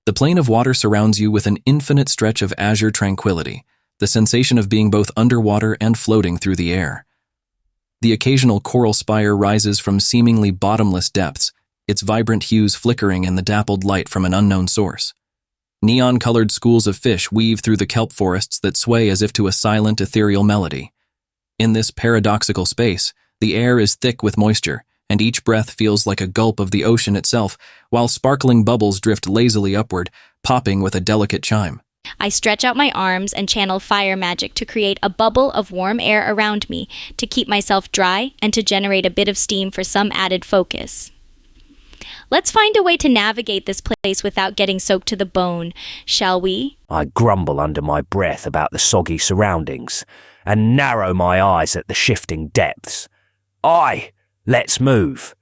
The plane of water surrounds you with an infinite stretch of azure tranquility, the sensation of being both underwater and floating through the air. The occasional coral spire rises from seemingly bottomless depths, its vibrant hues flickering in the dappled light from an unknown source. Neon-colored schools of fish weave through the kelp forests that sway as if to a silent, ethereal melody. In this paradoxical space, the air is thick with moisture, and each breath feels like a gulp of the ocean itself, while sparkling bubbles drift lazily upward, popping with a delicate chime. I stretch out my arms and channel fire magic to create a bubble of warm air around me, to keep myself dry and to generate a bit of steam for some added focus. Let's find a way to navigate this place without getting soaked to the bone, shall we? I grumble under my breath about the soggy surroundings and narrow my eyes at the shifting depths. Aye, let's move.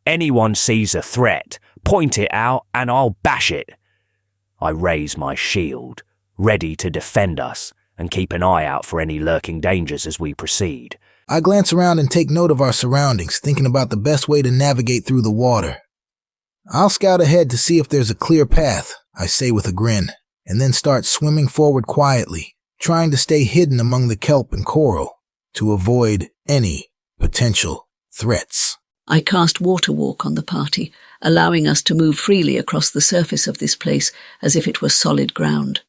Anyone sees a threat, point it out and I'll bash it. I raise my shield, ready to defend us and keep an eye out for any lurking dangers as we proceed. I glance around and take note of our surroundings, thinking about the best way to navigate through the water. I'll scout ahead to see if there's a clear path, I say with a grin, and then start swimming forward quietly, trying to stay hidden among the kelp and coral to avoid any potential threats. I cast Water Walk on the party, allowing us to move freely across the surface of this place as if it were solid ground.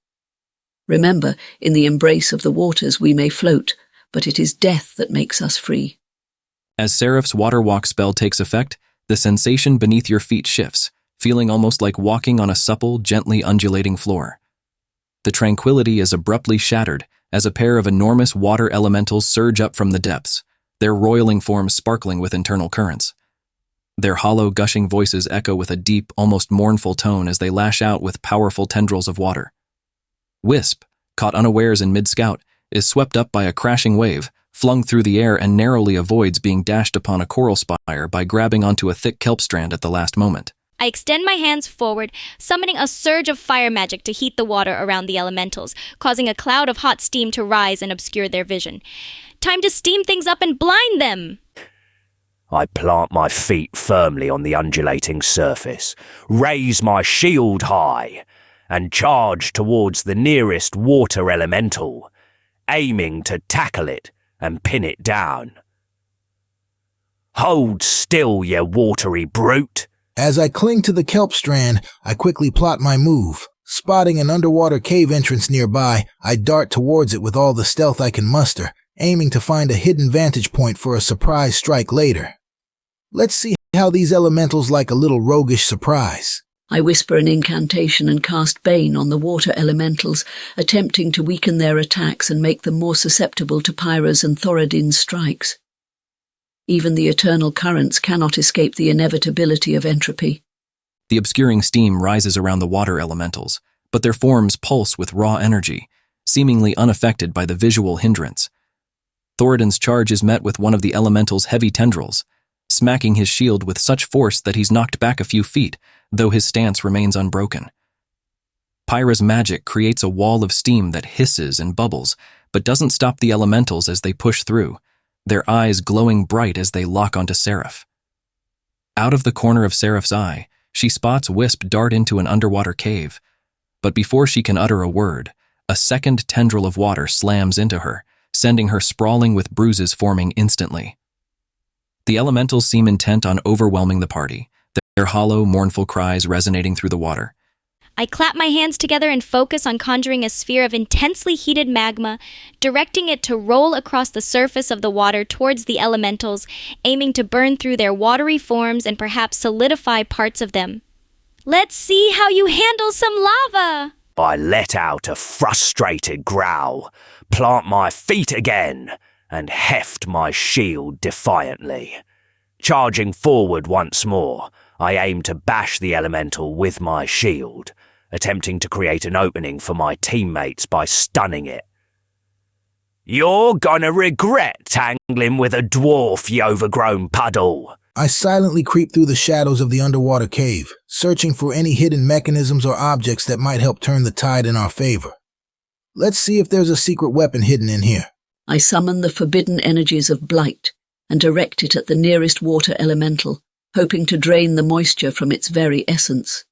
Remember, in the embrace of the waters we may float, but it is death that makes us free. As Seraph's Water Walk spell takes effect, the sensation beneath your feet shifts, feeling almost like walking on a supple, gently undulating floor. The tranquility is abruptly shattered as a pair of enormous water elementals surge up from the depths, their roiling forms sparkling with internal currents. Their hollow, gushing voices echo with a deep, almost mournful tone as they lash out with powerful tendrils of water. Wisp, caught unawares in mid-scout, is swept up by a crashing wave, flung through the air and narrowly avoids being dashed upon a coral spire by grabbing onto a thick kelp strand at the last moment. I extend my hands forward, summoning a surge of fire magic to heat the water around the elementals, causing a cloud of hot steam to rise and obscure their vision. Time to steam things up and blind them! I plant my feet firmly on the undulating surface, raise my shield high, and charge towards the nearest water elemental, aiming to tackle it and pin it down. Hold still, you watery brute! As I cling to the kelp strand, I quickly plot my move. Spotting an underwater cave entrance nearby, I dart towards it with all the stealth I can muster, aiming to find a hidden vantage point for a surprise strike later. Let's see how these elementals like a little roguish surprise. I whisper an incantation and cast Bane on the water elementals, attempting to weaken their attacks and make them more susceptible to Pyra's and Thoradin's strikes. Even the eternal currents cannot escape the inevitability of entropy. The obscuring steam rises around the water elementals, but their forms pulse with raw energy, seemingly unaffected by the visual hindrance. Thoradin's charge is met with one of the elemental's heavy tendrils, smacking his shield with such force that he's knocked back a few feet, though his stance remains unbroken. Pyra's magic creates a wall of steam that hisses and bubbles, but doesn't stop the elementals as they push through, their eyes glowing bright as they lock onto Seraph. Out of the corner of Seraph's eye, she spots Wisp dart into an underwater cave, but before she can utter a word, a second tendril of water slams into her, sending her sprawling with bruises forming instantly. The elementals seem intent on overwhelming the party, their hollow, mournful cries resonating through the water. I clap my hands together and focus on conjuring a sphere of intensely heated magma, directing it to roll across the surface of the water towards the elementals, aiming to burn through their watery forms and perhaps solidify parts of them. Let's see how you handle some lava! I let out a frustrated growl, plant my feet again, and heft my shield defiantly. Charging forward once more, I aim to bash the elemental with my shield, attempting to create an opening for my teammates by stunning it. You're gonna regret tangling with a dwarf, you overgrown puddle. I silently creep through the shadows of the underwater cave, searching for any hidden mechanisms or objects that might help turn the tide in our favor. Let's see if there's a secret weapon hidden in here. I summon the forbidden energies of Blight and direct it at the nearest water elemental, hoping to drain the moisture from its very essence.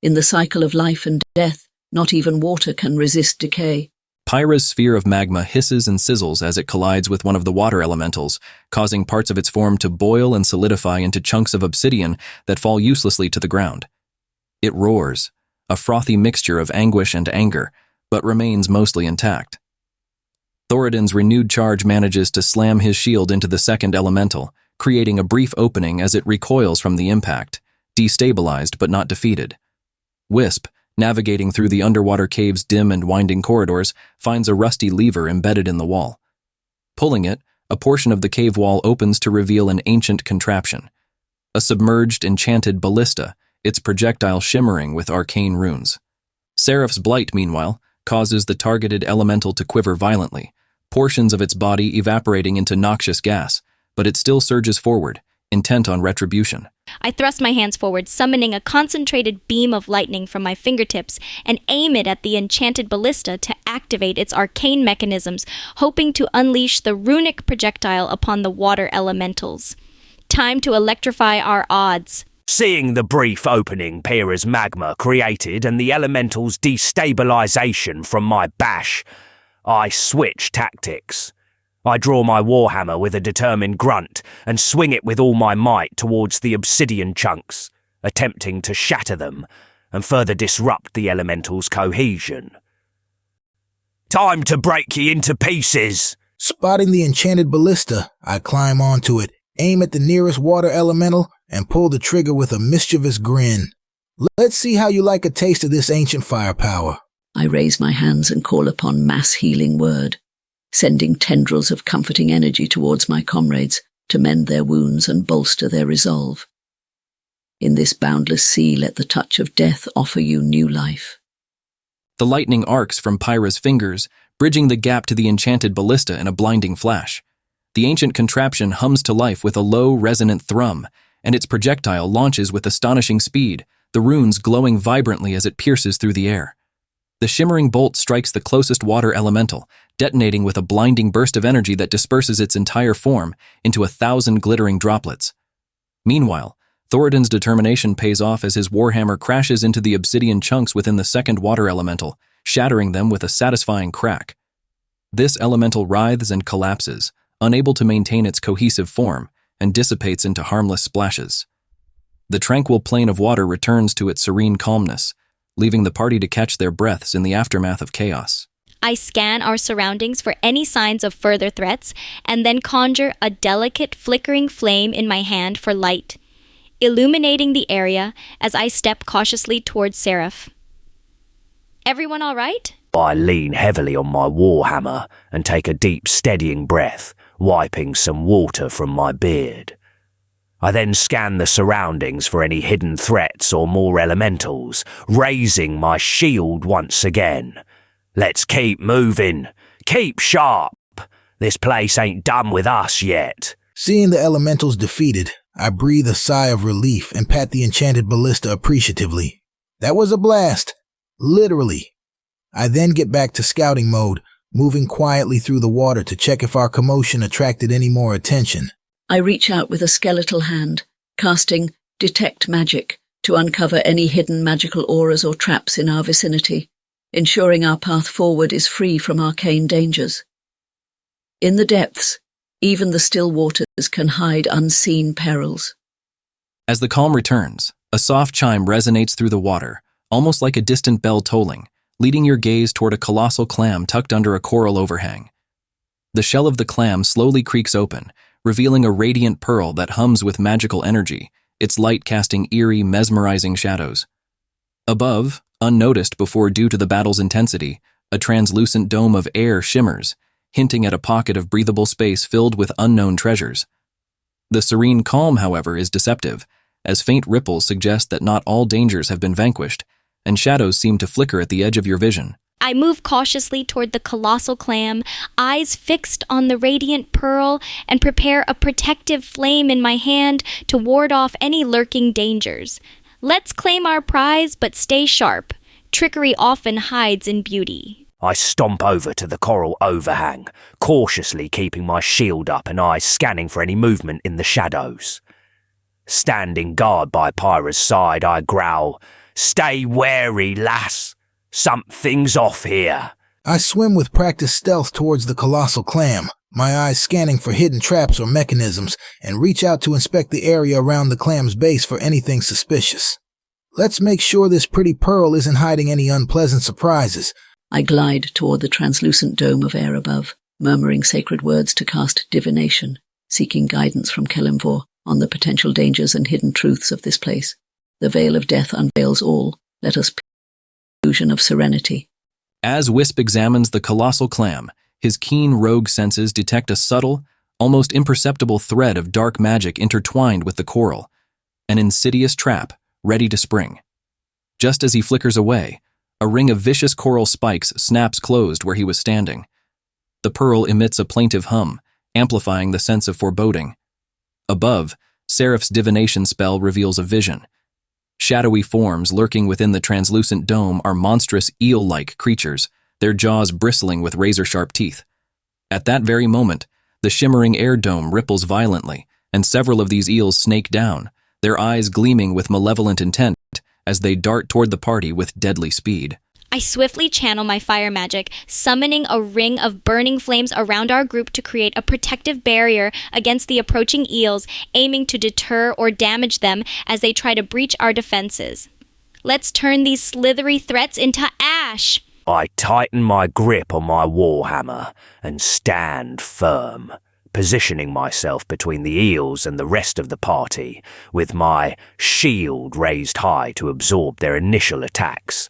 In the cycle of life and death, not even water can resist decay. Pyra's sphere of magma hisses and sizzles as it collides with one of the water elementals, causing parts of its form to boil and solidify into chunks of obsidian that fall uselessly to the ground. It roars, a frothy mixture of anguish and anger, but remains mostly intact. Thoradin's renewed charge manages to slam his shield into the second elemental, creating a brief opening as it recoils from the impact, destabilized but not defeated. Wisp, navigating through the underwater cave's dim and winding corridors, finds a rusty lever embedded in the wall. Pulling it, a portion of the cave wall opens to reveal an ancient contraption. A submerged, enchanted ballista, its projectile shimmering with arcane runes. Seraph's blight, meanwhile, causes the targeted elemental to quiver violently, portions of its body evaporating into noxious gas, but it still surges forward, intent on retribution. I thrust my hands forward, summoning a concentrated beam of lightning from my fingertips, and aim it at the enchanted ballista to activate its arcane mechanisms, hoping to unleash the runic projectile upon the water elementals. Time to electrify our odds. Seeing the brief opening Pyra's magma created and the elemental's destabilization from my bash, I switch tactics. I draw my warhammer with a determined grunt and swing it with all my might towards the obsidian chunks, attempting to shatter them and further disrupt the elemental's cohesion. Time to break ye into pieces! Spotting the enchanted ballista, I climb onto it, aim at the nearest water elemental, and pull the trigger with a mischievous grin. Let's see how you like a taste of this ancient firepower. I raise my hands and call upon mass healing word, sending tendrils of comforting energy towards my comrades to mend their wounds and bolster their resolve. In this boundless sea, let the touch of death offer you new life. The lightning arcs from Pyra's fingers, bridging the gap to the enchanted ballista in a blinding flash. The ancient contraption hums to life with a low, resonant thrum, and its projectile launches with astonishing speed, the runes glowing vibrantly as it pierces through the air. The shimmering bolt strikes the closest water elemental, detonating with a blinding burst of energy that disperses its entire form into 1,000 glittering droplets. Meanwhile, Thoradin's determination pays off as his warhammer crashes into the obsidian chunks within the second water elemental, shattering them with a satisfying crack. This elemental writhes and collapses, unable to maintain its cohesive form, and dissipates into harmless splashes. The tranquil plane of water returns to its serene calmness, leaving the party to catch their breaths in the aftermath of chaos. I scan our surroundings for any signs of further threats, and then conjure a delicate, flickering flame in my hand for light, illuminating the area as I step cautiously towards Seraph. Everyone all right? I lean heavily on my warhammer and take a deep, steadying breath, wiping some water from my beard. I then scan the surroundings for any hidden threats or more elementals, raising my shield once again. Let's keep moving. Keep sharp. This place ain't done with us yet. Seeing the elementals defeated, I breathe a sigh of relief and pat the enchanted ballista appreciatively. That was a blast. Literally. I then get back to scouting mode, moving quietly through the water to check if our commotion attracted any more attention. I reach out with a skeletal hand, casting Detect Magic to uncover any hidden magical auras or traps in our vicinity, ensuring our path forward is free from arcane dangers. In the depths, even the still waters can hide unseen perils. As the calm returns, a soft chime resonates through the water, almost like a distant bell tolling, leading your gaze toward a colossal clam tucked under a coral overhang. The shell of the clam slowly creaks open, revealing a radiant pearl that hums with magical energy, its light casting eerie, mesmerizing shadows. Above, unnoticed before due to the battle's intensity, a translucent dome of air shimmers, hinting at a pocket of breathable space filled with unknown treasures. The serene calm, however, is deceptive, as faint ripples suggest that not all dangers have been vanquished, and shadows seem to flicker at the edge of your vision. I move cautiously toward the colossal clam, eyes fixed on the radiant pearl, and prepare a protective flame in my hand to ward off any lurking dangers. Let's claim our prize, but stay sharp. Trickery often hides in beauty. I stomp over to the coral overhang, cautiously keeping my shield up and eyes scanning for any movement in the shadows. Standing guard by Pyra's side, I growl, Stay wary, lass. Something's off here. I swim with practiced stealth towards the colossal clam, my eyes scanning for hidden traps or mechanisms, and reach out to inspect the area around the clam's base for anything suspicious. Let's make sure this pretty pearl isn't hiding any unpleasant surprises. I glide toward the translucent dome of air above, murmuring sacred words to cast divination, seeking guidance from Kelemvor on the potential dangers and hidden truths of this place. The veil of death unveils all. Let us pierce the illusion of serenity. As Wisp examines the colossal clam, his keen rogue senses detect a subtle, almost imperceptible thread of dark magic intertwined with the coral, an insidious trap ready to spring. Just as he flickers away, a ring of vicious coral spikes snaps closed where he was standing. The pearl emits a plaintive hum, amplifying the sense of foreboding. Above, Seraph's divination spell reveals a vision. Shadowy forms lurking within the translucent dome are monstrous eel-like creatures, their jaws bristling with razor-sharp teeth. At that very moment, the shimmering air dome ripples violently, and several of these eels snake down, their eyes gleaming with malevolent intent as they dart toward the party with deadly speed. I swiftly channel my fire magic, summoning a ring of burning flames around our group to create a protective barrier against the approaching eels, aiming to deter or damage them as they try to breach our defenses. Let's turn these slithery threats into ash! I tighten my grip on my warhammer and stand firm, positioning myself between the eels and the rest of the party, with my shield raised high to absorb their initial attacks.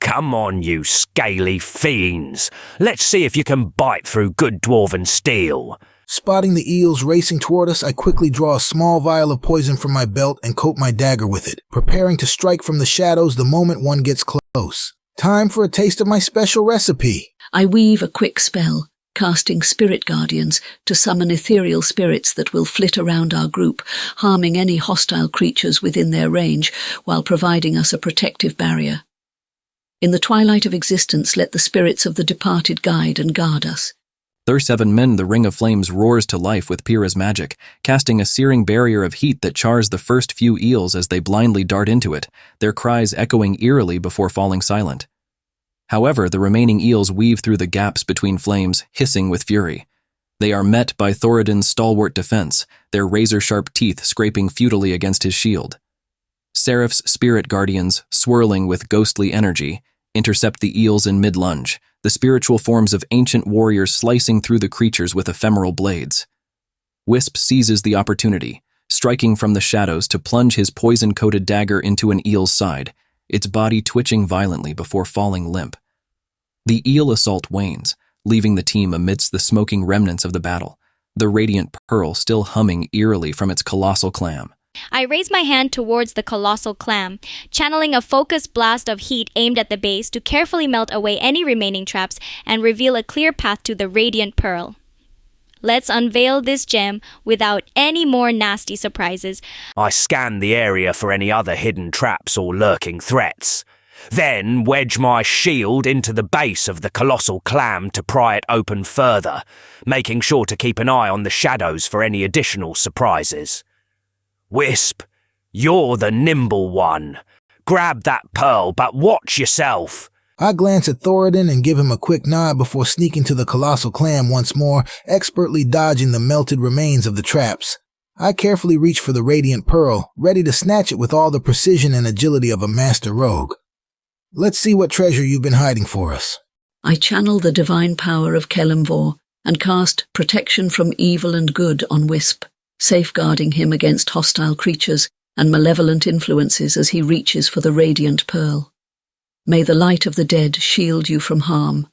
Come on, you scaly fiends. Let's see if you can bite through good dwarven steel. Spotting the eels racing toward us, I quickly draw a small vial of poison from my belt and coat my dagger with it, preparing to strike from the shadows the moment one gets close. Time for a taste of my special recipe. I weave a quick spell, casting spirit guardians to summon ethereal spirits that will flit around our group, harming any hostile creatures within their range while providing us a protective barrier. In the twilight of existence, let the spirits of the departed guide and guard us. 37 men, the Ring of Flames roars to life with Pyra's magic, casting a searing barrier of heat that chars the first few eels as they blindly dart into it, their cries echoing eerily before falling silent. However, the remaining eels weave through the gaps between flames, hissing with fury. They are met by Thoradin's stalwart defense, their razor-sharp teeth scraping futilely against his shield. Seraph's spirit guardians, swirling with ghostly energy, intercept the eels in mid-lunge, the spiritual forms of ancient warriors slicing through the creatures with ephemeral blades. Wisp seizes the opportunity, striking from the shadows to plunge his poison-coated dagger into an eel's side, its body twitching violently before falling limp. The eel assault wanes, leaving the team amidst the smoking remnants of the battle, the radiant pearl still humming eerily from its colossal clam. I raise my hand towards the colossal clam, channeling a focused blast of heat aimed at the base to carefully melt away any remaining traps and reveal a clear path to the radiant pearl. Let's unveil this gem without any more nasty surprises. I scan the area for any other hidden traps or lurking threats, then wedge my shield into the base of the colossal clam to pry it open further, making sure to keep an eye on the shadows for any additional surprises. Wisp, you're the nimble one. Grab that pearl, but watch yourself. I glance at Thoradin and give him a quick nod before sneaking to the colossal clam once more, expertly dodging the melted remains of the traps. I carefully reach for the radiant pearl, ready to snatch it with all the precision and agility of a master rogue. Let's see what treasure you've been hiding for us. I channel the divine power of Kelemvor and cast protection from evil and good on Wisp, safeguarding him against hostile creatures and malevolent influences as he reaches for the radiant pearl. May the light of the dead shield you from harm,